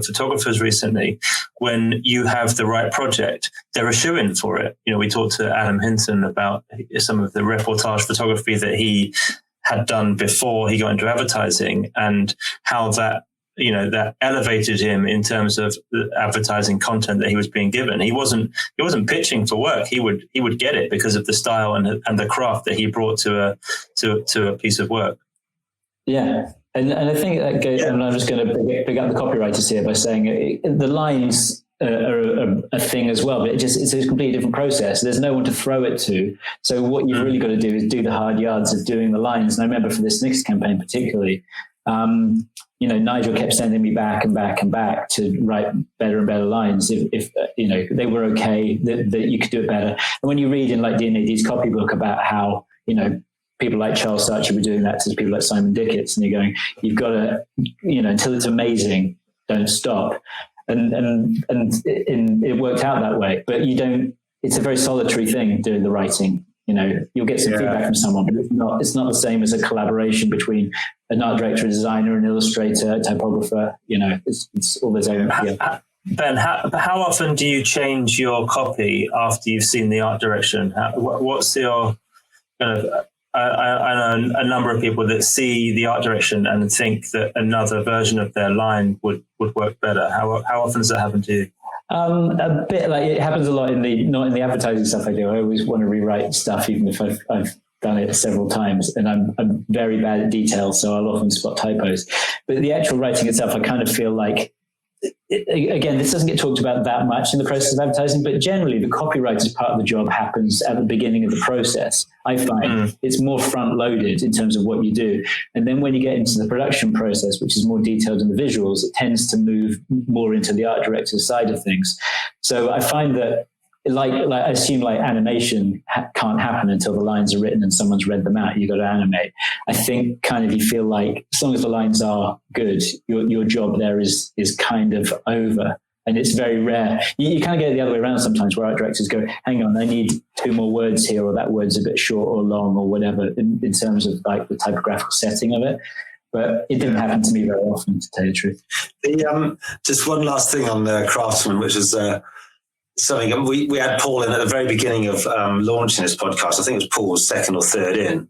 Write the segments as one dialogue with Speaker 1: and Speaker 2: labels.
Speaker 1: photographers recently, when you have the right project, they're a shoo-in for it. We talked to Adam Hinton about some of the reportage photography that he had done before he got into advertising, and how that elevated him in terms of the advertising content that he was being given. He wasn't pitching for work. He would get it because of the style and the craft that he brought to a piece of work.
Speaker 2: Yeah. And I think that goes, and I'm just going to pick up the copywriters here by saying the lines are a thing as well, but it's a completely different process. There's no one to throw it to. So what you've really got to do is do the hard yards of doing the lines. And I remember for the Snickers campaign particularly, Nigel kept sending me back and back and back to write better and better lines. If they were okay, that you could do it better. And when you read in like D&AD's copybook about how, people like Charles Saatchi were doing that to people like Simon Dickitt's, and you're going, you've got to, until it's amazing, don't stop. And it worked out that way. But it's a very solitary thing doing the writing. You'll get some feedback from someone, but it's not the same as a collaboration between an art director, a designer, an illustrator, a typographer. It's all those elements together.
Speaker 1: Ben, how often do you change your copy after you've seen the art direction? What's your kind of? I know a number of people that see the art direction and think that another version of their line would work better. How often does that happen to you?
Speaker 2: A bit, like it happens a lot not in the advertising stuff I do. I always want to rewrite stuff, even if I've done it several times, and I'm very bad at detail, so I'll often spot typos. But the actual writing itself, I kind of feel like, again, this doesn't get talked about that much in the process of advertising, but generally the copywriter's part of the job happens at the beginning of the process. I find it's more front loaded in terms of what you do. And then when you get into the production process, which is more detailed in the visuals, it tends to move more into the art director's side of things. So I find that like I assume like animation can't happen until the lines are written and someone's read them out. You've got to animate. I think kind of you feel like as long as the lines are good, your job there is kind of over. And it's very rare. You kind of get it the other way around sometimes, where art directors go, hang on, I need 2 more words here, or that word's a bit short or long or whatever in terms of like the typographical setting of it. But it didn't happen to me very often, to tell you the truth.
Speaker 3: Just one last thing on Craftsman, which is something we had Paul in at the very beginning of launching this podcast. I think it was Paul's second or third in.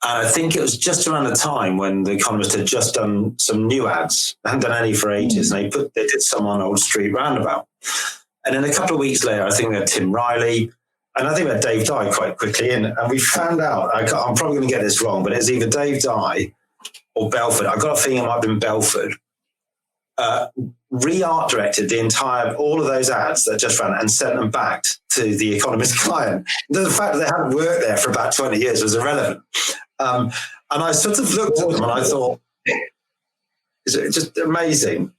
Speaker 3: And I think it was just around the time when The Economist had just done some new ads. They hadn't done any for ages. And they did some on Old Street Roundabout. And then a couple of weeks later, I think we had Tim Riley. And I think we had Dave Dye quite quickly in. And we found out, I'm probably going to get this wrong, but it's either Dave Dye or Belford. I got a feeling it might have been Belford. Re-art directed all of those ads that just ran and sent them back to the Economist client. The fact that they hadn't worked there for about 20 years was irrelevant. And I sort of looked at them and I thought, it's just amazing.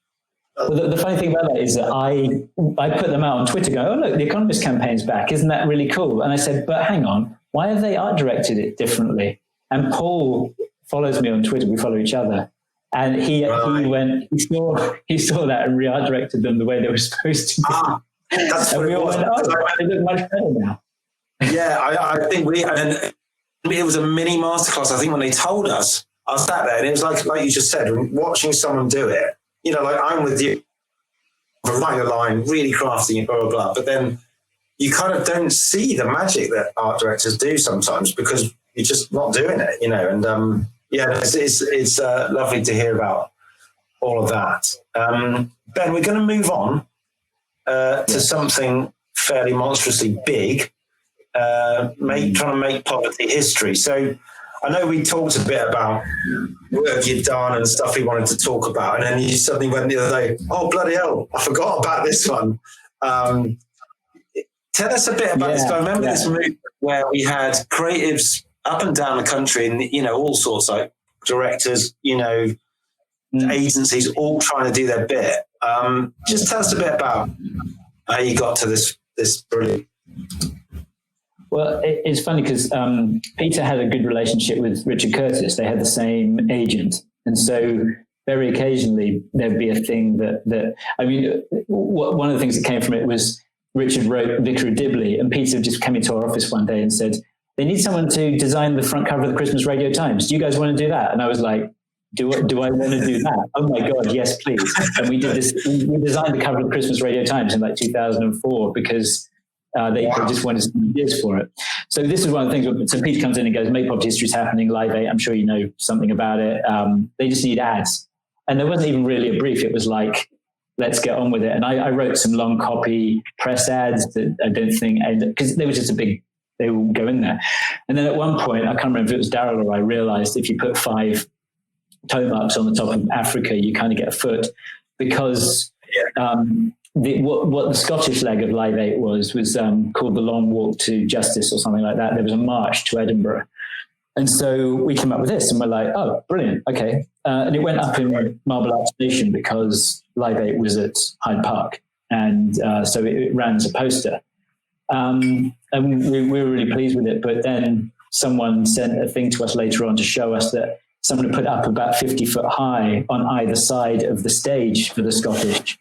Speaker 2: Well, the funny thing about that is that I put them out on Twitter going, oh, look, the Economist campaign's back. Isn't that really cool? And I said, but hang on, why have they art directed it differently? And Paul follows me on Twitter. We follow each other. And he saw that and re-art directed them the way they were supposed to be.
Speaker 3: That's
Speaker 2: and we all went, they look much better now.
Speaker 3: Yeah, I think it was a mini masterclass. I think when they told us, I sat there and it was like you just said, watching someone do it, like I'm with you, writing a line, really crafting it, blah, blah, blah. But then you kind of don't see the magic that art directors do sometimes because you're just not doing it, and it's lovely to hear about all of that. Ben, we're going to move on to something fairly monstrously big, trying to make poverty history. So I know we talked a bit about work you'd done and stuff we wanted to talk about, and then you suddenly went the other day, oh, bloody hell, I forgot about this one. Tell us a bit about this. I remember this movement where we had creatives up and down the country and, all sorts, like directors, agencies, all trying to do their bit. Just tell us a bit about how you got to this brilliant.
Speaker 2: Well, it's funny because Peter had a good relationship with Richard Curtis. They had the same agent. And so very occasionally there'd be a thing one of the things that came from it was Richard wrote Vicar of Dibley, and Peter just came into our office one day and said, they need someone to design the front cover of the Christmas Radio Times. Do you guys want to do that? And I was like, do I want to do that? Oh my God, yes, please. And we did this. We designed the cover of Christmas Radio Times in like 2004 because they just wanted some ideas for it. So this is one of the things. So Peter comes in and goes, Make Pop History is happening, Live 8. I'm sure you know something about it. They just need ads. And there wasn't even really a brief. It was like, let's get on with it. And I wrote some long copy press ads that I don't think, because they were just they will go in there. And then at one point, I can't remember if it was Daryl or I realized if you put 5 toe marks on the top of Africa, you kind of get a foot, because what the Scottish leg of Live 8 was called the Long Walk to Justice or something like that. There was a march to Edinburgh. And so we came up with this and we're like, oh, brilliant. Okay. And it went up in Marble Arch Station because Live 8 was at Hyde Park. And so it ran as a poster. And we were really pleased with it. But then someone sent a thing to us later on to show us that someone had put up about 50 foot high on either side of the stage for the Scottish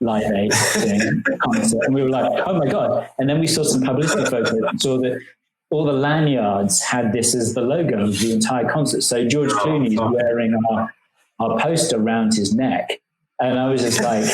Speaker 2: Live 8 thing, concert. And we were like, oh my God. And then we saw some publicity photos and saw that all the lanyards had this as the logo of the entire concert. So George Clooney's wearing our poster around his neck. And I was just like,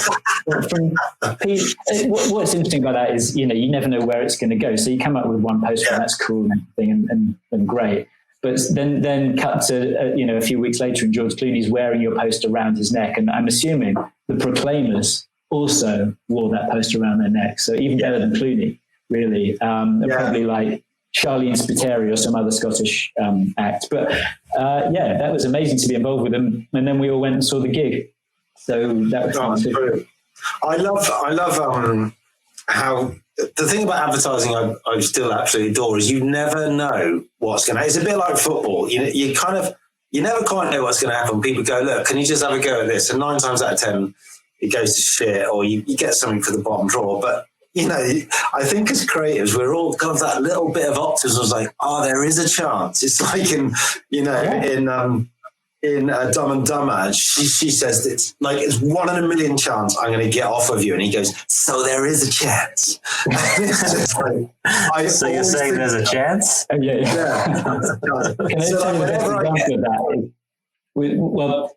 Speaker 2: what's interesting about that is, you never know where it's going to go. So you come up with one poster and that's cool and everything and great. But then cut to, a few weeks later and George Clooney's wearing your poster around his neck. And I'm assuming the Proclaimers also wore that poster around their neck. So even better than Clooney, really. Probably like Charlene Spiteri or some other Scottish act. But that was amazing to be involved with them. And then we all went and saw the gig. So that was fun too.
Speaker 3: I love how the thing about advertising I still absolutely adore is you never know what's going to happen. It's a bit like football. You never quite know what's going to happen. People go, look, can you just have a go at this? And 9 times out of 10, it goes to shit or you get something for the bottom drawer. But I think as creatives, we're all kind of that little bit of optimism. Was like, there is a chance. It's like in Dumb and Dumber, she says it's like it's 1 in a million chance I'm going to get off of you, and he goes, so there is a chance.
Speaker 1: So you're saying there's a chance?
Speaker 2: Yeah. Can I tell you the best example of that?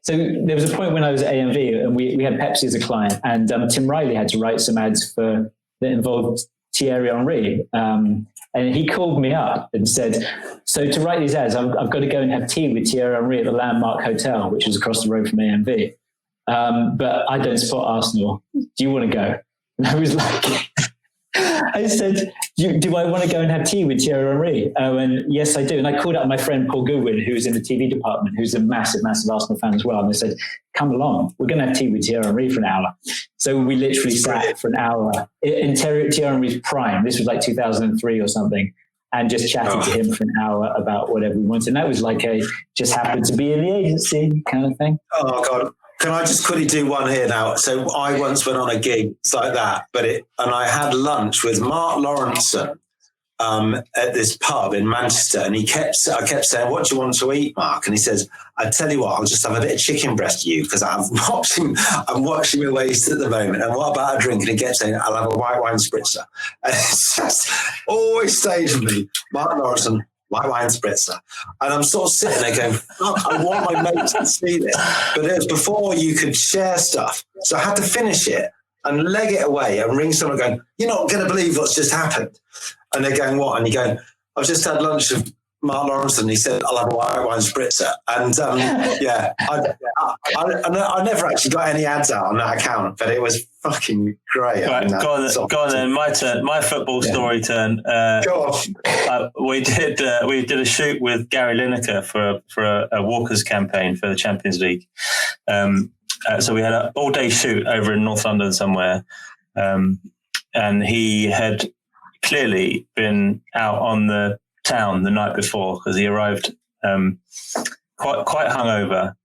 Speaker 2: So there was a point when I was at AMV and we had Pepsi as a client, and Tim Riley had to write some ads that involved Thierry Henry. And he called me up and said, so to write these ads, I've got to go and have tea with Thierry Henry at the Landmark Hotel, which was across the road from AMV. But I don't support Arsenal. Do you want to go? And I was like, I said, do I want to go and have tea with Thierry Henry? And yes, I do. And I called up my friend Paul Goodwin, who's in the TV department, who's a massive, massive Arsenal fan as well. And they said, come along. We're going to have tea with Thierry Henry for an hour. So we literally sat for an hour in Thierry Henry's prime. This was like 2003 or something. And just chatted to him for an hour about whatever we wanted. And that was like just happened to be in the agency kind of thing.
Speaker 3: Oh, God. Can I just quickly do one here now? So I once went on a gig like that, and I had lunch with Mark Lawrenson at this pub in Manchester, and I kept saying, "What do you want to eat, Mark?" And he says, "I tell you what, I'll just have a bit of chicken breast for you because I'm watching my waist at the moment. And what about a drink?" And he kept saying, "I'll have a white wine spritzer." And it's just always stayed with me, Mark Lawrenson. White wine spritzer. And I'm sort of sitting there going, I want my mates to see this. But it was before you could share stuff. So I had to finish it and leg it away and ring someone going, "You're not going to believe what's just happened." And they're going, "What?" And you go, "I've just had lunch with Mark Lawrence and he said, I'll have a white wine spritzer." And I never actually got any ads out on that account, but it was fucking great.
Speaker 1: Right, go on then. My turn. My football story turn.
Speaker 3: Go on.
Speaker 1: We did a shoot with Gary Lineker for a Walkers campaign for the Champions League. So we had an all-day shoot over in North London somewhere, and he had clearly been out on the town the night before because he arrived quite hungover,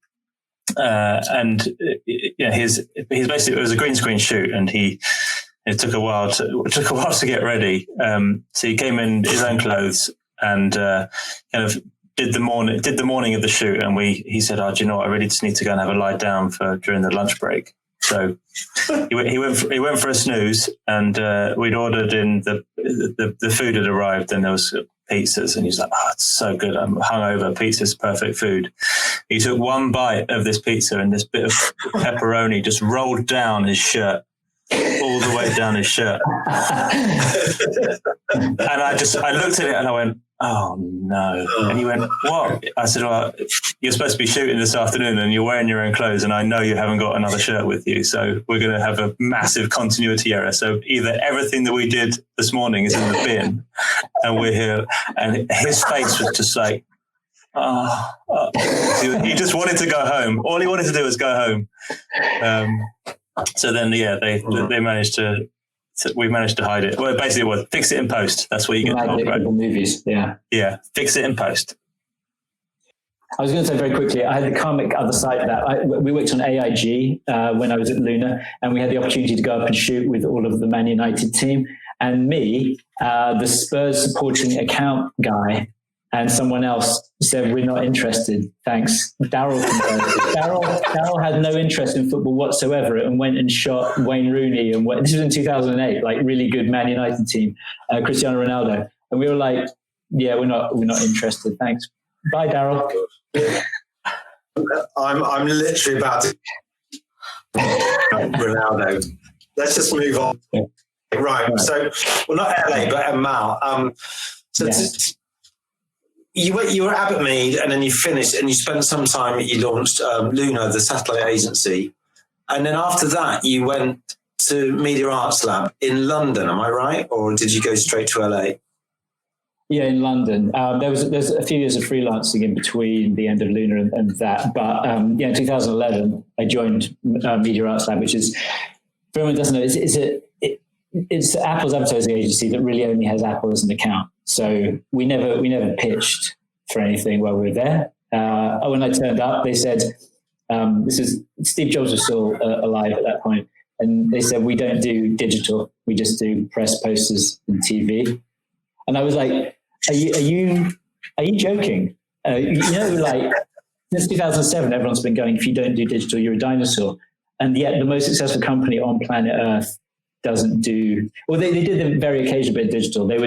Speaker 1: and he's basically, it was a green screen shoot, and it took a while to get ready. So he came in his own clothes and kind of did the morning of the shoot, and he said, "Oh, do you know what? I really just need to go and have a lie down during the lunch break." So he went for a snooze, and we'd ordered in the food had arrived, and there was pizzas. And he's like, oh, it's so good. I'm hungover. Pizza's perfect food. He took one bite of this pizza and this bit of pepperoni just rolled down his shirt, all the way down his shirt. And I looked at it and I went, oh no. And he went, what? I said, well, you're supposed to be shooting this afternoon and you're wearing your own clothes and I know you haven't got another shirt with you. So we're going to have a massive continuity error. So either everything that we did this morning is in the bin and we're here. And his face was just like, he just wanted to go home. All he wanted to do was go home. So then, they managed to, we managed to hide it. Well, basically it was fix it in post. That's what you get told, right?
Speaker 2: Movies, yeah.
Speaker 1: Yeah, fix it in post.
Speaker 2: I was going to say very quickly, I had the comic other side of that. We worked on AIG when I was at Luna, and we had the opportunity to go up and shoot with all of the Man United team. And me, the Spurs supporting account guy, and someone else said, we're not interested, thanks. Daryl had no interest in football whatsoever and went and shot Wayne Rooney. And this was in 2008, like really good Man United team, Cristiano Ronaldo. And we were like, yeah, we're not interested, thanks. Bye, Daryl.
Speaker 3: I'm literally about to Ronaldo. Let's just move on. Yeah. Right. So, well, not LA, but Mal. You were at Abbotmead and then you finished and you spent some time, you launched Luna, the satellite agency. And then after that, you went to Media Arts Lab in London, am I right? Or did you go straight to LA?
Speaker 2: Yeah, in London. There's a few years of freelancing in between the end of Luna and that. But in 2011, I joined Media Arts Lab, which is, for anyone who doesn't know, it's Apple's advertising agency that really only has Apple as an account. So we never pitched for anything while we were there. When I turned up, they said, Steve Jobs was still alive at that point. And they said, we don't do digital. We just do press, posters and TV. And I was like, are you joking? Since 2007, everyone's been going, if you don't do digital, you're a dinosaur. And yet the most successful company on planet Earth doesn't do, well, they did a very occasional bit of digital. They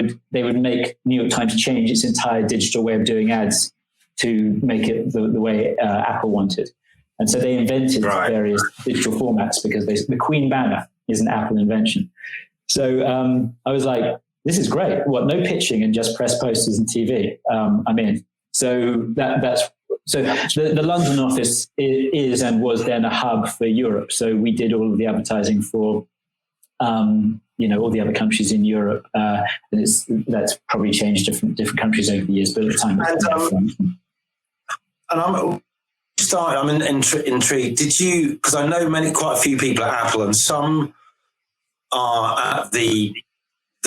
Speaker 2: would make New York Times change its entire digital way of doing ads to make it the way Apple wanted. And so they invented various digital formats because the Queen banner is an Apple invention. So I was like, this is great. What, no pitching and just press posters and TV? I'm in. So the London office is and was then a hub for Europe. So we did all of the advertising for all the other countries in Europe, and that's probably changed different countries over the years. But at the time, I'm intrigued. Did you? Because I know quite a few people at Apple, and some are at the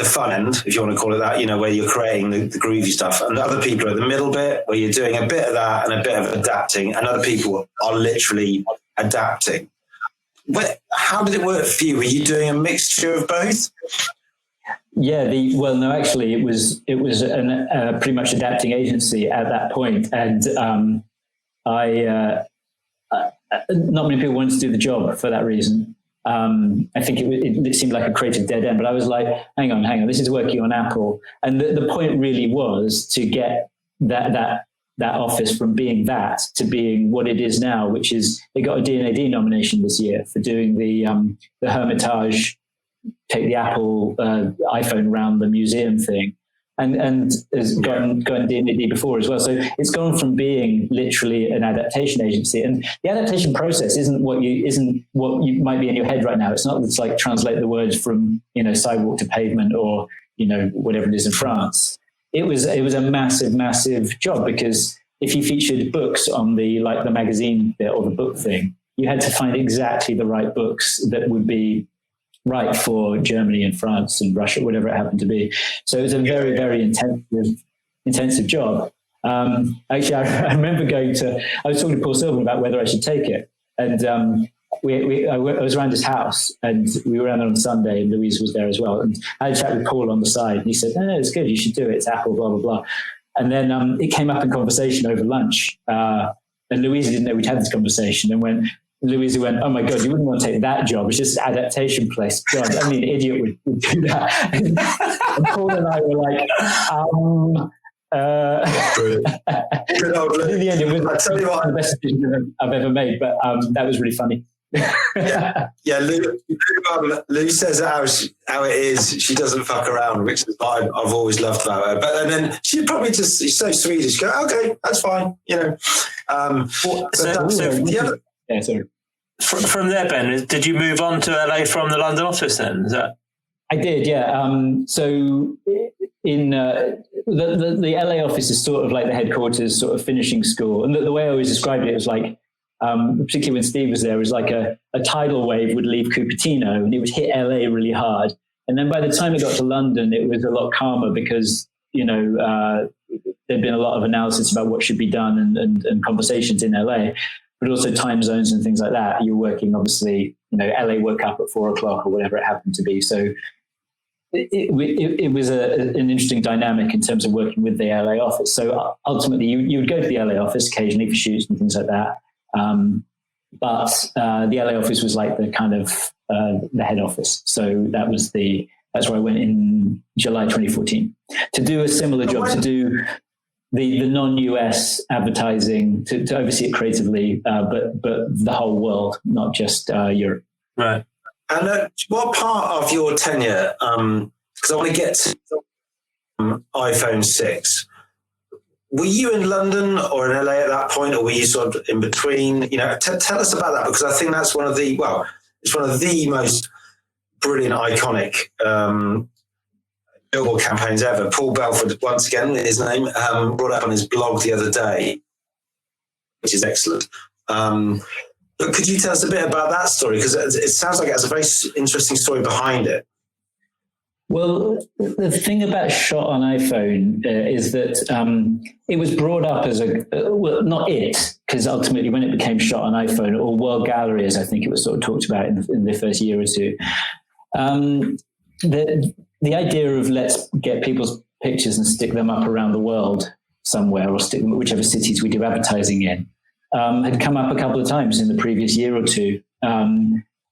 Speaker 2: fun end, if you want to call it that. Where you're creating the groovy stuff, and other people are at the middle bit, where you're doing a bit of that and a bit of adapting, and other people are literally adapting. How did it work for you? Were you doing a mixture of both? Yeah, actually, it was a pretty much adapting agency at that point, and I not many people wanted to do the job for that reason. I think it seemed like a creative dead end, but I was like, hang on, this is working on Apple, and the point really was to get that office from being that to being what it is now, which is they got a D&AD nomination this year for doing the Hermitage, take the Apple iPhone around the museum thing, and has gotten D&AD before as well. So it's gone from being literally an adaptation agency, and the adaptation process isn't what you might be in your head right now. It's not it's like translate the words from sidewalk to pavement or whatever it is in France. It was a massive job, because if you featured books on the magazine bit or the book thing, you had to find exactly the right books that would be right for Germany and France and Russia, whatever it happened to be. So it was a very, very intensive job. Actually, I remember I was talking to Paul Silverman about whether I should take it. And I was around his house, and we were around on Sunday, and Louise was there as well. And I had a chat with Paul on the side, and he said, no, it's good, you should do it, it's Apple, blah, blah, blah. And then it came up in conversation over lunch, and Louise didn't know we'd had this conversation, and Louise went, oh my God, you wouldn't want to take that job, it's just an adaptation place. God, only an idiot would do that. And Paul and I were like,
Speaker 3: Good old Lou.
Speaker 2: In the end, it was
Speaker 3: I tell you what,
Speaker 2: the best decision I've ever made, but that was really funny.
Speaker 3: yeah. Lou says how it is. She doesn't fuck around, which is what I've always loved about her. But and then she probably just, she's so Swedish. Go, okay, that's fine, you know.
Speaker 1: From there, Ben, did you move on to LA from the London office then? Is that?
Speaker 2: I did, yeah. So in the LA office is sort of like the headquarters, sort of finishing school. And the way I always described it was like, particularly when Steve was there, it was like a tidal wave would leave Cupertino and it would hit LA really hard. And then by the time it got to London, it was a lot calmer because, you know, there'd been a lot of analysis about what should be done and conversations in LA, but also time zones and things like that. You're working, obviously, you know, LA woke up at 4:00 or whatever it happened to be. So it was an interesting dynamic in terms of working with the LA office. So ultimately, you would go to the LA office occasionally for shoots and things like that. But the LA office was like the kind of the head office. So that's where I went in July 2014 to do a similar job, to do the non-US advertising, to oversee it creatively, but the whole world, not just Europe.
Speaker 1: Right.
Speaker 3: And what part of your tenure, because I want to get to iPhone 6, were you in London or in LA at that point, or were you sort of in between? You know, tell us about that, because I think that's it's one of the most brilliant, iconic Billboard campaigns ever. Paul Belford, once again, his name, brought up on his blog the other day, which is excellent. But could you tell us a bit about that story? Because it sounds like it has a very interesting story behind it.
Speaker 2: Well, the thing about shot on iPhone is that it was brought up as not it, because ultimately when it became shot on iPhone, or World Gallery, as I think it was sort of talked about in the first year or two, the idea of let's get people's pictures and stick them up around the world somewhere, or stick them at whichever cities we do advertising in, had come up a couple of times in the previous year or two.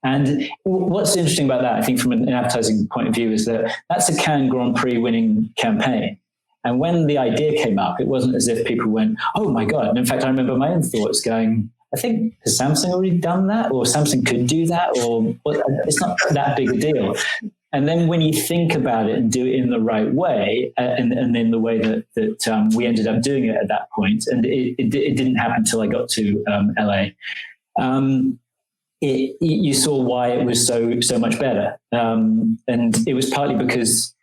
Speaker 2: And what's interesting about that, I think, from an advertising point of view, is that that's a Cannes Grand Prix winning campaign. And when the idea came up, it wasn't as if people went, oh my God. And in fact, I remember my own thoughts going, I think, has Samsung already done that? Or Samsung could do that? Or it's not that big a deal. And then when you think about it and do it in the right way, and in the way that we ended up doing it at that point, and it didn't happen until I got to LA, you saw why it was so much better. And it was partly because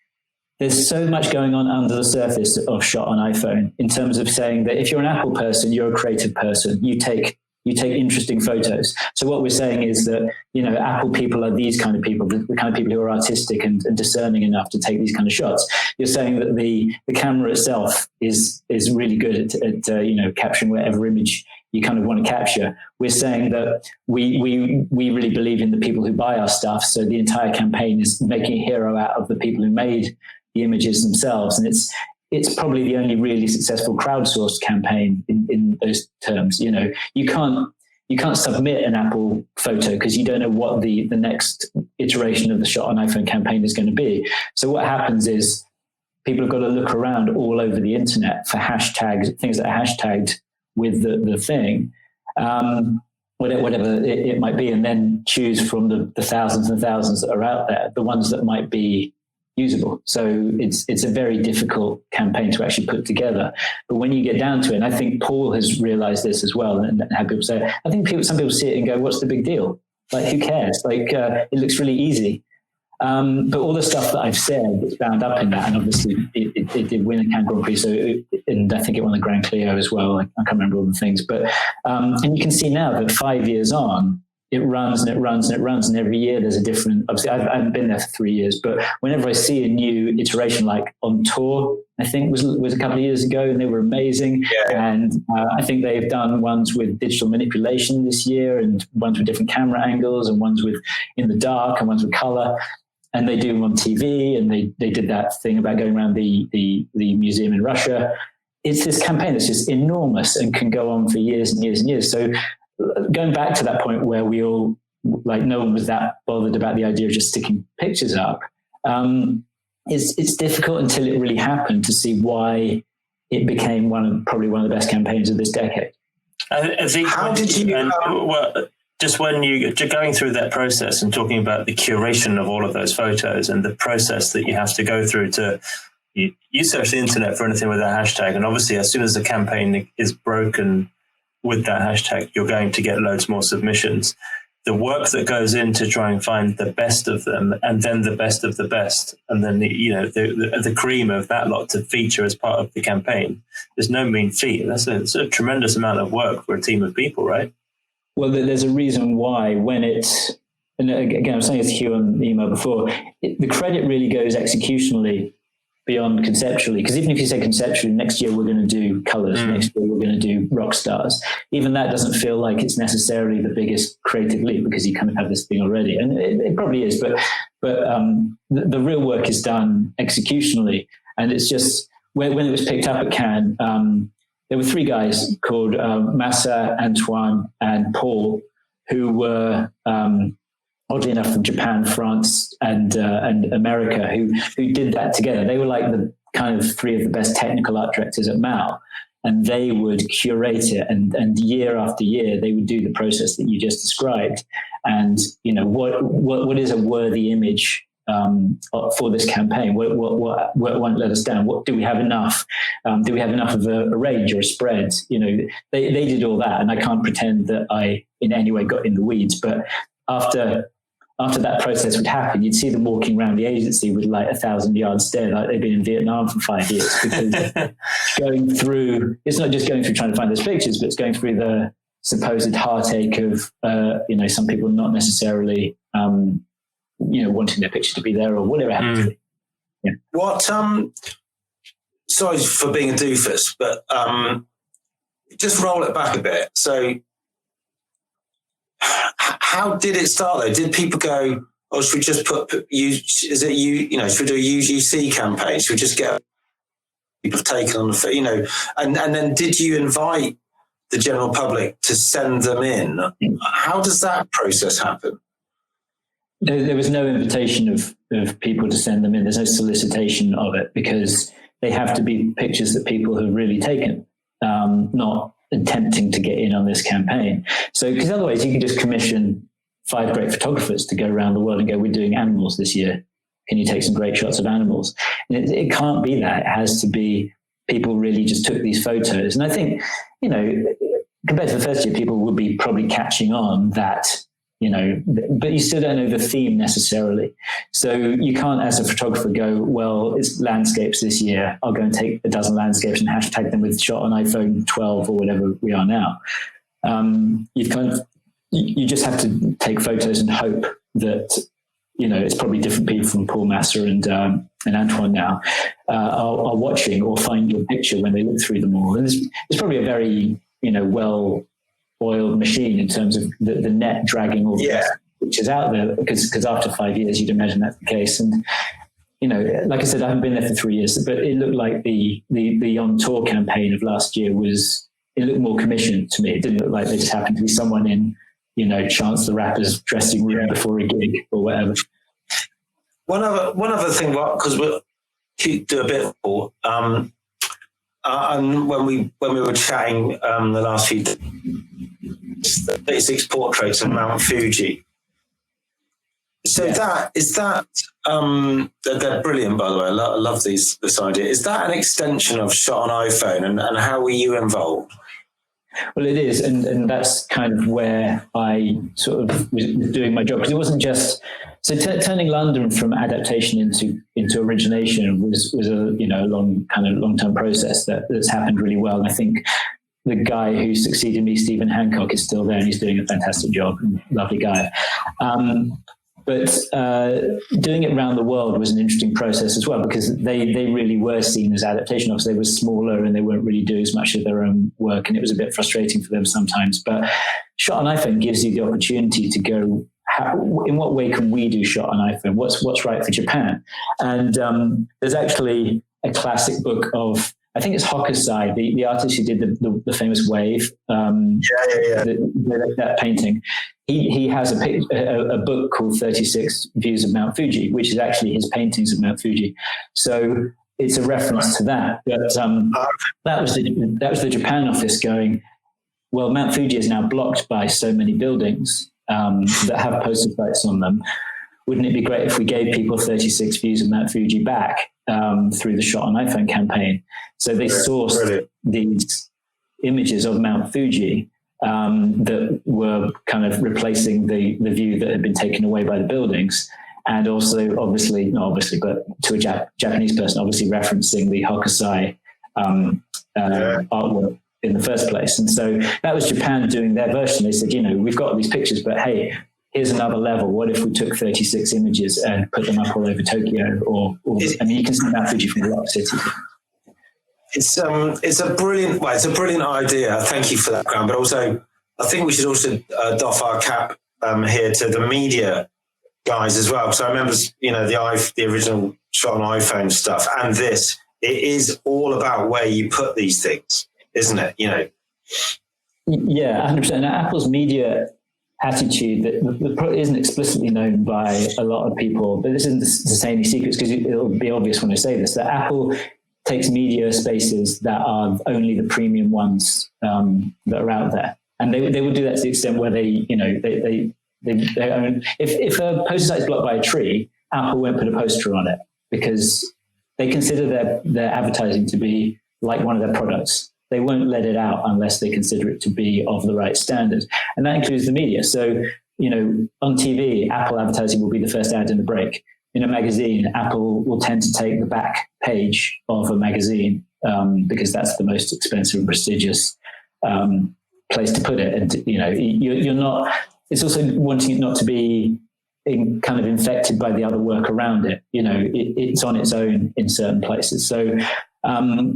Speaker 2: there's so much going on under the surface of shot on iPhone, in terms of saying that if you're an Apple person, you're a creative person, you take interesting photos. So what we're saying is that, you know, Apple people are these kind of people, the kind of people who are artistic and discerning enough to take these kind of shots. You're saying that the camera itself is really good at you know, capturing whatever image you kind of want to capture. We're saying that we really believe in the people who buy our stuff. So the entire campaign is making a hero out of the people who made the images themselves. And it's probably the only really successful crowdsourced campaign in those terms. You know, you can't submit an Apple photo because you don't know what the next iteration of the shot on iPhone campaign is going to be. So what happens is people have got to look around all over the internet for hashtags, things that are hashtagged with the thing, whatever it might be, and then choose from the thousands and thousands that are out there, the ones that might be usable. So it's a very difficult campaign to actually put together. But when you get down to it, and I think Paul has realized this as well, and had people say, I think some people see it and go, what's the big deal? Like, who cares? Like, it looks really easy. But all the stuff that I've said is bound up in that, and obviously it did win a Cannes Grand Prix, and I think it won the Grand Clio as well. I can't remember all the things, but and you can see now that 5 years on, it runs and it runs and it runs, and every year there's a different. Obviously, I haven't been there for 3 years, but whenever I see a new iteration, like On Tour, I think was a couple of years ago, and they were amazing. Yeah. And I think they've done ones with digital manipulation this year, and ones with different camera angles, and ones with in the dark, and ones with color. And they do them on TV, and they did that thing about going around the museum in Russia. It's this campaign that's just enormous and can go on for years and years and years. So going back to that point where we all, like, no one was that bothered about the idea of just sticking pictures up, it's difficult until it really happened to see why it became probably one of the best campaigns of this decade.
Speaker 1: I think
Speaker 3: how did you?
Speaker 1: Just when you're going through that process and talking about the curation of all of those photos and the process that you have to go through to, you search the internet for anything with that hashtag, and obviously as soon as the campaign is broken with that hashtag, you're going to get loads more submissions. The work that goes in to try and find the best of them, and then the best of the best, and then the cream of that lot to feature as part of the campaign is no mean feat. It's a tremendous amount of work for a team of people, right?
Speaker 2: Well, there's a reason why and again, I was saying this to Hugh on the email before, the credit really goes executionally beyond conceptually, because even if you say conceptually, next year we're going to do colours, next year we're going to do rock stars, even that doesn't feel like it's necessarily the biggest creative leap, because you kind of have this thing already, and it probably is, but the real work is done executionally. And it's just when it was picked up at Cannes, there were three guys called Massa, Antoine, and Paul, who were oddly enough from Japan, France, and America, who did that together. They were like the kind of three of the best technical art directors at Mao, and they would curate it, and year after year they would do the process that you just described. And what is a worthy image for this campaign? What won't let us down? What do we have enough? Do we have enough of a range or a spread? They did all that, and I can't pretend that I in any way got in the weeds. But after that process would happen, you'd see them walking around the agency with like 1,000-yard stare, like they've been in Vietnam for 5 years. Because it's not just going through trying to find those pictures, but it's going through the supposed heartache of some people not necessarily wanting their picture to be there or whatever happens to be. Yeah.
Speaker 3: What? Sorry for being a doofus, but just roll it back a bit. So, how did it start though? Did people go, "Oh, should we just should we do a UGC campaign? Should we just get people taken on the, and then did you invite the general public to send them in? How does that process happen?
Speaker 2: There was no invitation of people to send them in. There's no solicitation of it, because they have to be pictures that people have really taken, not attempting to get in on this campaign. So, because otherwise you can just commission 5 great photographers to go around the world and go, "We're doing animals this year. Can you take some great shots of animals?" And it can't be that. It has to be people really just took these photos. And I think, compared to the first year, people would be probably catching on that, but you still don't know the theme necessarily. So you can't, as a photographer, go, "Well, it's landscapes this year. I'll go and take a dozen landscapes and hashtag them with shot on iPhone 12 or whatever we are now." You just have to take photos and hope that, it's probably different people from Paul Massa and Antoine now are watching or find your picture when they look through them all. And it's probably a very, well-oiled machine in terms of the net dragging all the best pictures out there, because after 5 years, you'd imagine that's the case. And, like I said, I haven't been there for 3 years, but it looked like the on-tour campaign of last year it looked more commissioned to me. It didn't look like there just happened to be someone in, Chance the Rapper's dressing room before a gig or whatever.
Speaker 3: One other thing, because we'll do a bit more, and when we were chatting the last few days, 36 portraits of Mount Fuji. So they're brilliant, by the way. I love this idea. Is that an extension of shot on iPhone, and how were you involved?
Speaker 2: Well, it is, and that's kind of where I sort of was doing my job, because it wasn't just turning London from adaptation into origination was a long-term process that's happened really well. And I think the guy who succeeded me, Stephen Hancock, is still there, and he's doing a fantastic job. Lovely guy. But doing it around the world was an interesting process as well, because they really were seen as adaptation officers. They were smaller and they weren't really doing as much of their own work, and it was a bit frustrating for them sometimes. But shot on iPhone gives you the opportunity to go, in what way can we do shot on iPhone? What's right for Japan? And there's actually a classic book of, I think it's Hokusai, the artist who did the famous wave, that painting. He has a book called 36 Views of Mount Fuji, which is actually his paintings of Mount Fuji. So it's a reference to that. But that was the Japan office going, well, Mount Fuji is now blocked by so many buildings that have poster sites on them. Wouldn't it be great if we gave people 36 views of Mount Fuji back through the Shot on iPhone campaign? So they sourced these images of Mount Fuji that were kind of replacing the view that had been taken away by the buildings. And also, not obviously, but to a Japanese person, obviously referencing the Hokusai artwork in the first place. And so that was Japan doing their version. They said, we've got these pictures, but hey, here's another level. What if we took 36 images and put them up all over Tokyo? You can see Mount Fuji from a lot of cities.
Speaker 3: It's a brilliant idea. Thank you for that, Graham. But also, I think we should also doff our cap here to the media guys as well. So I remember, the original Shot on iPhone stuff, and this. It is all about where you put these things, isn't it? Yeah,
Speaker 2: 100%. Now, Apple's media attitude that isn't explicitly known by a lot of people, but this isn't to say any secrets, because it'll be obvious when I say this, that Apple takes media spaces that are only the premium ones that are out there. And they will do that to the extent where they own. If a poster site is blocked by a tree, Apple won't put a poster on it because they consider their advertising to be like one of their products. They won't let it out unless they consider it to be of the right standard. And that includes the media. So, on TV, Apple advertising will be the first ad in the break. In a magazine, Apple will tend to take the back page of a magazine because that's the most expensive and prestigious place to put it. And, you're not, it's also wanting it not to be kind of infected by the other work around it. It's on its own in certain places. So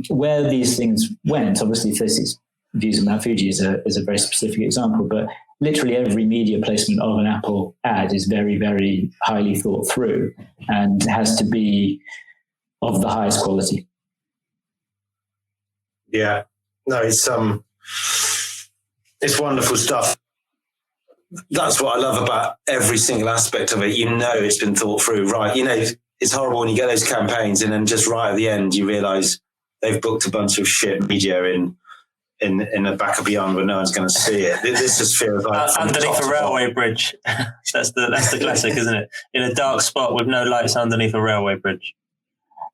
Speaker 2: where these things went, obviously 36 views of Mount Fuji is a very specific example, but literally every media placement of an Apple ad is very, very highly thought through and has to be of the highest quality. Yeah,
Speaker 3: no, it's wonderful stuff. That's what I love about every single aspect of it. It's been thought through, right? It's horrible when you get those campaigns and then just right at the end you realise they've booked a bunch of shit media in the back of beyond where no one's going to see it. This just feels like
Speaker 1: underneath a railway bridge. That's the classic, isn't it? In a dark spot with no lights underneath a railway bridge.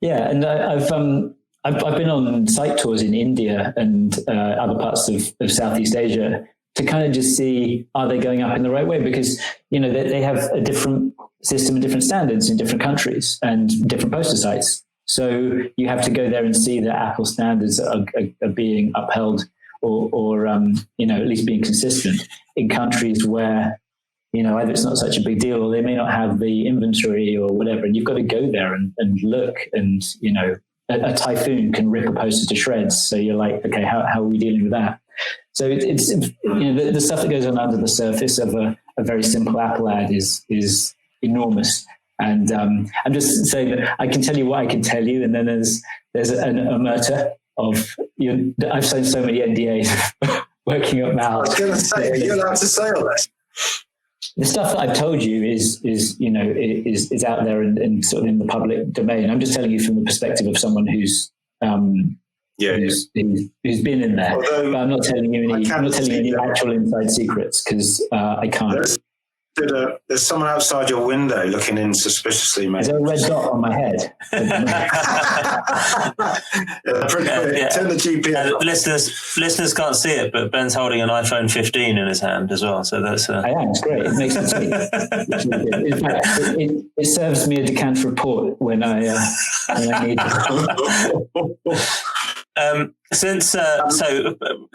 Speaker 2: Yeah, and I've been on site tours in India and other parts of Southeast Asia to kind of just see, are they going up in the right way? Because, they have a different system and different standards in different countries and different poster sites. So you have to go there and see that Apple standards are being upheld or at least being consistent in countries where, either it's not such a big deal or they may not have the inventory or whatever. And you've got to go there and look and, a typhoon can rip a poster to shreds. So you're like, okay, how are we dealing with that? So it's the stuff that goes on under the surface of a very simple Apple ad is enormous. And I'm just saying that I can tell you what I can tell you, and then there's a murder of I've signed so many NDAs working up now.
Speaker 3: I was going to say, are you allowed to say all this?
Speaker 2: The stuff that I've told you is out there and sort of in the public domain. I'm just telling you from the perspective of someone who's been in there. Although, but I'm not telling you any actual inside secrets because I can't.
Speaker 3: There's someone outside your window looking in suspiciously, mate.
Speaker 2: Is there a red dot on my head?
Speaker 3: Turn the GPS.
Speaker 2: Listeners
Speaker 1: can't see it, but Ben's holding an iPhone 15 in his hand as well. So that's.
Speaker 2: I am. It's great. It makes it sweet. In fact, it serves me a decanter of port when I need it.
Speaker 1: So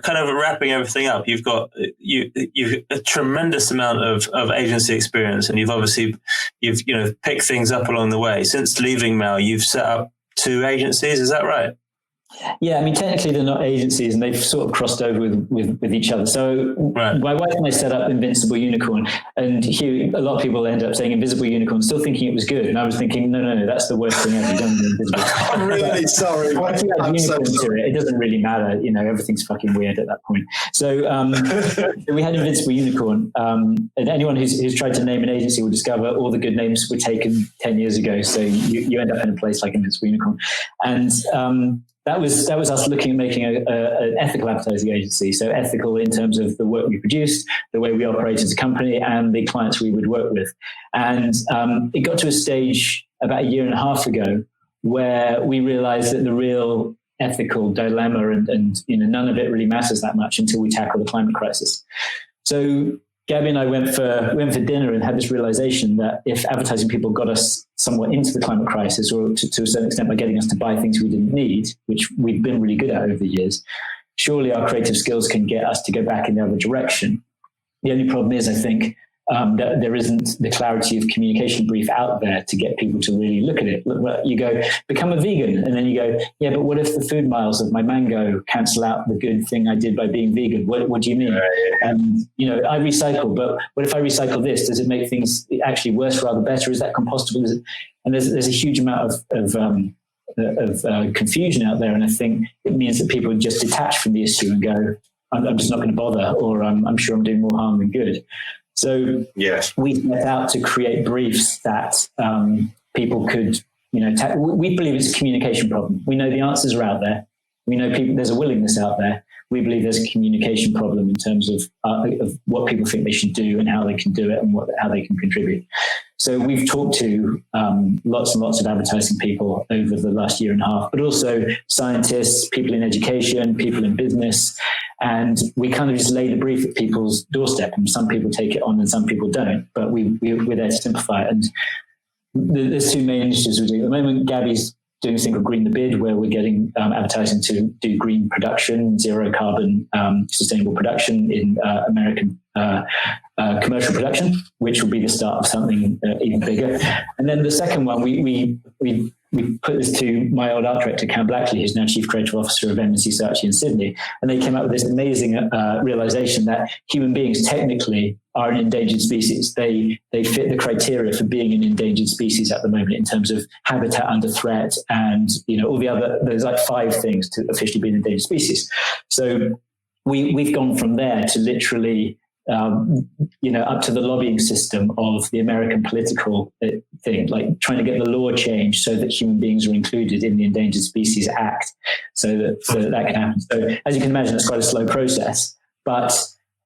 Speaker 1: kind of wrapping everything up, you've got a tremendous amount of agency experience, and you've picked things up along the way. Since leaving Mail, you've set up 2 agencies. Is that right?
Speaker 2: Yeah, I mean, technically they're not agencies, and they've sort of crossed over with each other. So my wife and I set up Invincible Unicorn, and Hugh, a lot of people end up saying Invisible Unicorn, still thinking it was good. And I was thinking, no, that's the worst thing ever. Don't be invisible.
Speaker 3: I'm really sorry.
Speaker 2: Once you add unicorn to it doesn't really matter. Everything's fucking weird at that point. So we had Invincible Unicorn, and anyone who's tried to name an agency will discover all the good names were taken 10 years ago. So you end up in a place like Invincible Unicorn. And that was us looking at making an ethical advertising agency. So ethical in terms of the work we produced, the way we operate as a company, and the clients we would work with. And it got to a stage about a year and a half ago where we realized that the real ethical dilemma and none of it really matters that much until we tackle the climate crisis. So Gabby and I went for dinner and had this realization that if advertising people got us somewhat into the climate crisis, or to a certain extent by getting us to buy things we didn't need, which we've been really good at over the years, surely our creative skills can get us to go back in the other direction. The only problem is, I think, that there isn't the clarity of communication brief out there to get people to really look at it. You go, become a vegan, and then you go, yeah, but what if the food miles of my mango cancel out the good thing I did by being vegan? What do you mean? I recycle, but what if I recycle this? Does it make things actually worse rather better? Is that compostable? And there's a huge amount of confusion out there, and I think it means that people just detach from the issue and go, I'm just not going to bother, or I'm sure I'm doing more harm than good. So yes, we set out to create briefs that people could, we believe it's a communication problem. We know the answers are out there. We know there's a willingness out there. We believe there's a communication problem in terms of what people think they should do and how they can do it and how they can contribute. So we've talked to lots and lots of advertising people over the last year and a half, but also scientists, people in education, people in business. And we kind of just lay the brief at people's doorstep, and some people take it on and some people don't, but we're there to simplify it. And there's two main initiatives we're doing. At the moment, Gabby's doing a thing called Green the Bid, where we're getting advertising to do green production, zero carbon, sustainable production in American commercial production, which will be the start of something even bigger. And then the second one, we put this to my old art director, Cam Blackley, who's now Chief Creative Officer of M&C Saatchi in Sydney. And they came up with this amazing realization that human beings technically are an endangered species. They fit the criteria for being an endangered species at the moment in terms of habitat under threat and, all the other, there's like 5 things to officially be an endangered species. So we've gone from there to literally up to the lobbying system of the American political thing, like trying to get the law changed so that human beings are included in the Endangered Species Act so that can happen. So as you can imagine, it's quite a slow process, but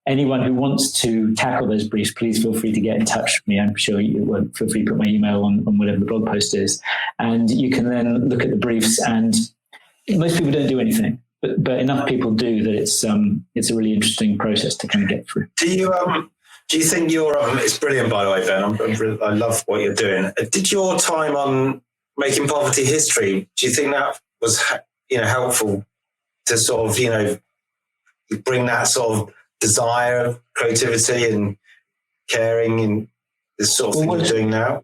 Speaker 2: anyone who wants to tackle those briefs, please feel free to get in touch with me. I'm sure you will. Feel free to put my email on whatever the blog post is. And you can then look at the briefs, and most people don't do anything. But enough people do that it's a really interesting process to kind of get through. Do
Speaker 3: you think it's brilliant, by the way, Ben? I love what you're doing. Did your time on Making Poverty History, do you think that was helpful to sort of bring that sort of desire, creativity, and caring, and this sort of thing you're doing now?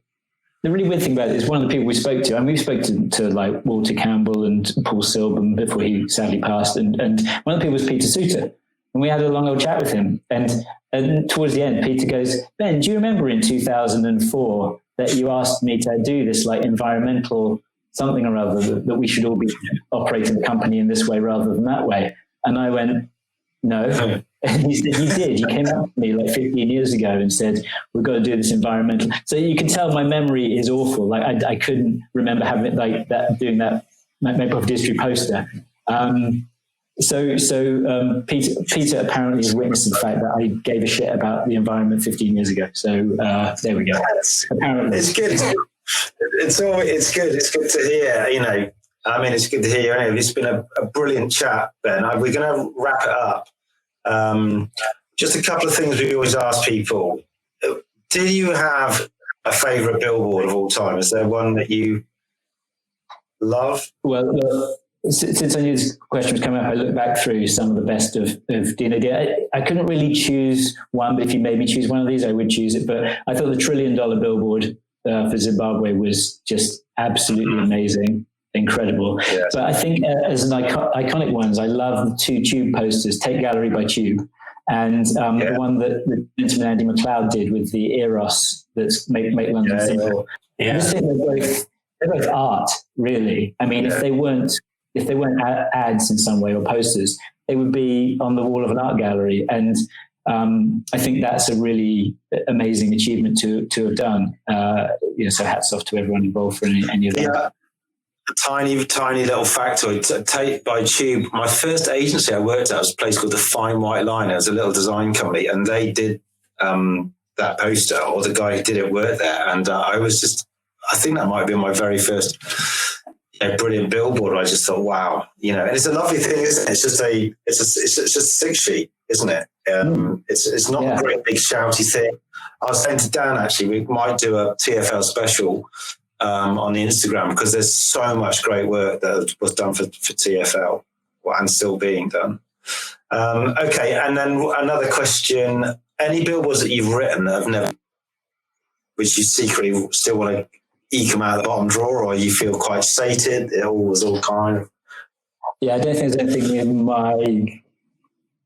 Speaker 2: The really weird thing about it is one of the people we spoke to, and we spoke to like Walter Campbell and Paul Silburn before he sadly passed, and one of the people was Peter Suter, and we had a long old chat with him. And towards the end, Peter goes, Ben, do you remember in 2004 that you asked me to do this like environmental something or other, that we should all be operating the company in this way rather than that way? And I went, no. And he said, you did. You came up to me like 15 years ago and said, we've got to do this environmental. So you can tell my memory is awful. Like I couldn't remember having it like that, doing that Making Poverty History poster. So Peter apparently is witness to the fact that I gave a shit about the environment 15 years ago. So there we go. Apparently.
Speaker 3: It's good. It's good. It's good to hear, it's good to hear you anyway. It's been a brilliant chat, Ben. We're going to wrap it up. Just a couple of things we always ask people. Do you have a favourite billboard of all time? Is there one that you love?
Speaker 2: Well, since I knew this question was coming up, I looked back through some of the best of D&AD. I couldn't really choose one, but if you made me choose one of these, I would choose it. But I thought the $1 trillion billboard for Zimbabwe was just absolutely amazing. incredible.
Speaker 3: Yeah.
Speaker 2: But I think as an iconic ones, I love the 2 Tube posters, Take Gallery by Tube, and the one that the gentleman Andy McLeod did with the Eros, that's Make London Simple.
Speaker 1: Yeah.
Speaker 2: I just think they're both art, really. I mean, if they weren't ads in some way or posters, they would be on the wall of an art gallery. And I think that's a really amazing achievement to have done. So hats off to everyone involved for any of that.
Speaker 3: Yeah. A tiny little factoid. Take by Tube. My first agency I worked at was a place called the Fine White Line. It was a little design company, and they did that poster, or the guy who did it worked there. And I think that might have been my very first brilliant billboard. I just thought, wow, and it's a lovely thing, isn't it? It's just a 6 sheet, isn't it? It's not a great big shouty thing. I was saying to Dan, actually, we might do a TFL special on the Instagram, because there's so much great work that was done for TFL and still being done. Okay, and then another question: any billboards that you've written that have never, which you secretly still want to eke them out of the bottom drawer, or you feel quite sated? It was all kind of.
Speaker 2: Yeah, I don't think there's anything in my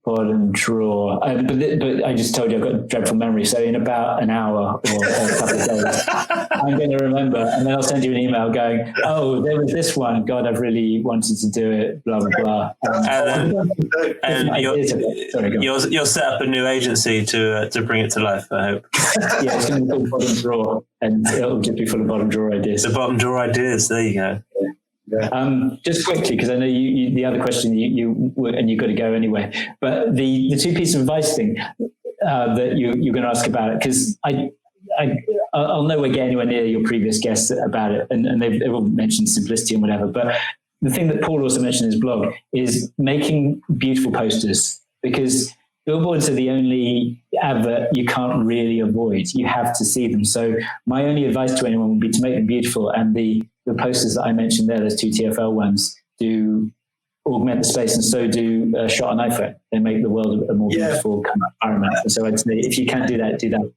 Speaker 2: bottom drawer. But I just told you I've got a dreadful memory. So in about an hour or a couple of days, I'm going to remember, and then I'll send you an email going, "Oh, there was this one. God, I've really wanted to do it." Blah blah blah.
Speaker 1: And you'll set up a new agency to bring it to life, I hope.
Speaker 2: Yeah, it's going to be called Bottom Drawer, and it'll just be full of bottom drawer ideas.
Speaker 1: The bottom drawer ideas. There you go.
Speaker 2: Yeah. Just quickly, because I know you the other question you've got to go anyway. But the 2 pieces of advice thing that you're going to ask about it, because I'll nowhere get anywhere near your previous guests about it, and they've all mentioned simplicity and whatever. But the thing that Paul also mentioned in his blog is making beautiful posters, because billboards are the only advert you can't really avoid. You have to see them. So my only advice to anyone would be to make them beautiful, and the posters that I mentioned there, those 2 TFL ones, do augment the space, and so do shot on iPhone. They make the world a more beautiful environment. And so I'd say if you can do that, do that.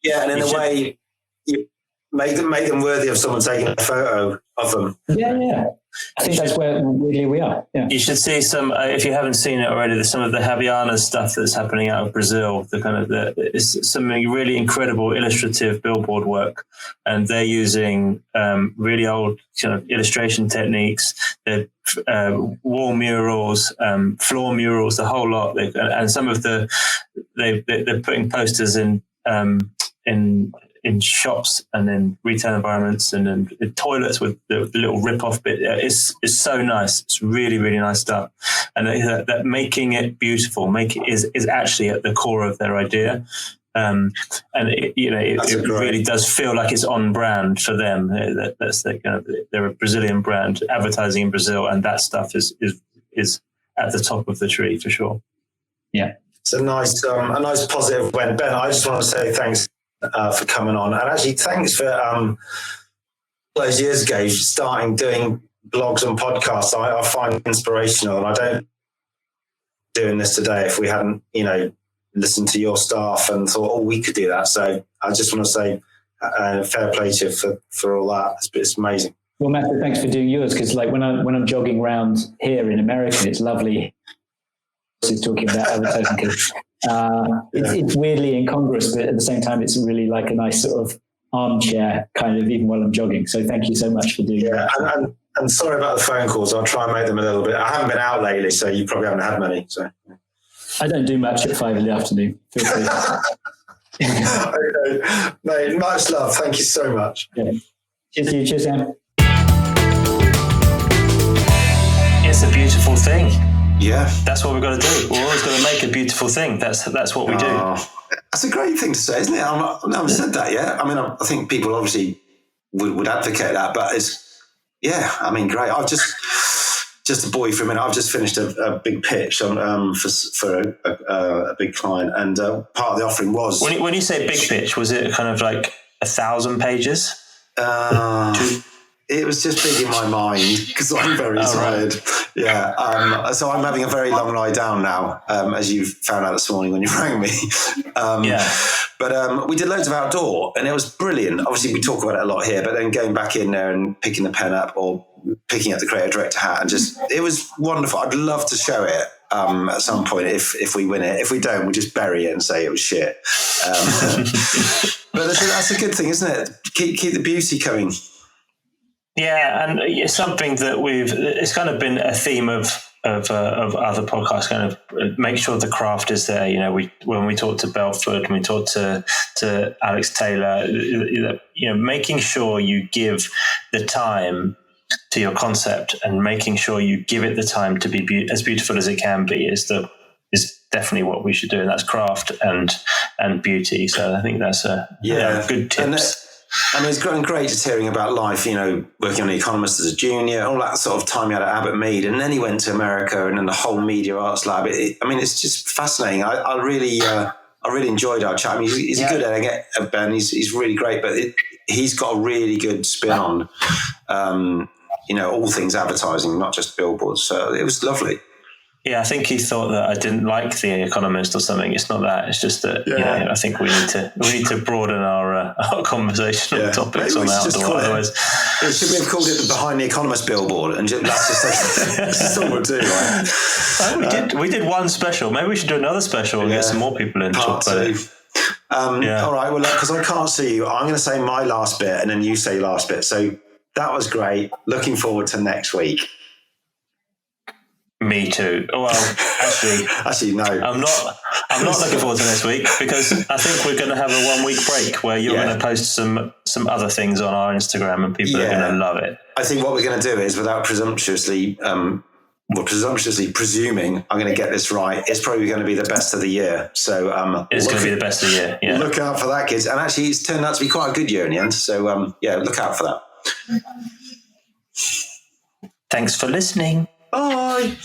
Speaker 2: Yeah,
Speaker 3: and in a way, you make them worthy of someone taking a photo of them.
Speaker 2: Yeah. I think that's where really we are. Yeah.
Speaker 1: You should see some, if you haven't seen it already, there's some of the Havaianas stuff that's happening out of Brazil. It's some really incredible illustrative billboard work, and they're using really old kind of illustration techniques. They're wall murals, floor murals, the whole lot. And some of they're putting posters in shops and in retail environments and in toilets with the little rip-off bit. It's so nice. It's really, really nice stuff. And that making it beautiful, is actually at the core of their idea. And it really does feel like it's on brand for them. They're a Brazilian brand advertising in Brazil, and that stuff is at the top of the tree for sure.
Speaker 2: Yeah.
Speaker 3: It's a nice positive win. Ben, I just want to say thanks for coming on, and actually thanks for those years ago starting doing blogs and podcasts. I find inspirational, and I don't doing this today if we hadn't listened to your staff and thought, we could do that. So I just want to say fair play to you for all that. It's amazing.
Speaker 2: Well, Matthew, thanks for doing yours, because like when I'm jogging around here in America, it's lovely. He's talking about advertising, because it's weirdly incongruous, but at the same time, it's really like a nice sort of armchair kind of, even while I'm jogging. So thank you so much for doing that.
Speaker 3: And sorry about the phone calls. I'll try and make them a little bit. I haven't been out lately, so you probably haven't had many. So
Speaker 2: I don't do much at 5 PM. Feel free.
Speaker 3: Okay, mate. Much love. Thank you so much.
Speaker 2: Yeah. Cheers to you. Cheers, Sam.
Speaker 1: It's a beautiful thing.
Speaker 3: Yeah,
Speaker 1: that's what we've got to do. We're always got to make a beautiful thing. That's what we do.
Speaker 3: That's a great thing to say, isn't it? I've never said that yet. I mean, I think people obviously would advocate that, but great. I've just a boy for a minute. I've just finished a big pitch for a big client, and part of the offering was
Speaker 1: when you say big pitch, was it kind of like 1,000 pages?
Speaker 3: it was just big in my mind because I'm very tired. Right. Yeah. So I'm having a very long lie down now, as you found out this morning when you rang me. But we did loads of outdoor and it was brilliant. Obviously, we talk about it a lot here, but then going back in there and picking the pen up or picking up the creative director hat and it was wonderful. I'd love to show it at some point if we win it. If we don't, we'll just bury it and say it was shit. But that's a good thing, isn't it? Keep the beauty coming.
Speaker 1: Yeah, and it's something that it's kind of been a theme of other podcasts, kind of make sure the craft is there. You know, when we talk to Belford and we talk to Alex Taylor, you know, making sure you give the time to your concept and making sure you give it the time to be as beautiful as it can be is definitely what we should do, and that's craft and beauty. So I think that's good tips.
Speaker 3: And it's great just hearing about life, you know, working on The Economist as a junior, all that sort of time he had at Abbott Mead, and then he went to America and then the whole media arts lab. It's just fascinating. I really enjoyed our chat. I mean, he's a good egg, Ben. He's really great, but he's got a really good spin on, you know, all things advertising, not just billboards. So it was lovely.
Speaker 1: Yeah, I think he thought that I didn't like The Economist or something. It's not that. It's just that you know, I think we need to broaden our conversational topics on outdoor. Otherwise,
Speaker 3: should we have called it the Behind the Economist billboard? And that's all we'll do, right?
Speaker 1: We did one special. Maybe we should do another special and get some more people in.
Speaker 3: Part two. All right. Well, because I can't see you, I'm going to say my last bit, and then you say last bit. So that was great. Looking forward to next week.
Speaker 1: Me too. Well,
Speaker 3: actually, no.
Speaker 1: I'm not looking forward to next week because I think we're going to have a 1 week break where you're going to post some other things on our Instagram and people are going to love it.
Speaker 3: I think what we're going to do is, without presumptuously presuming I'm going to get this right, it's probably going to be the best of the year. So
Speaker 1: it's going to be the best of the year. Yeah.
Speaker 3: Look out for that, kids. And actually, it's turned out to be quite a good year in the end. So look out for that.
Speaker 1: Thanks for listening.
Speaker 3: Bye.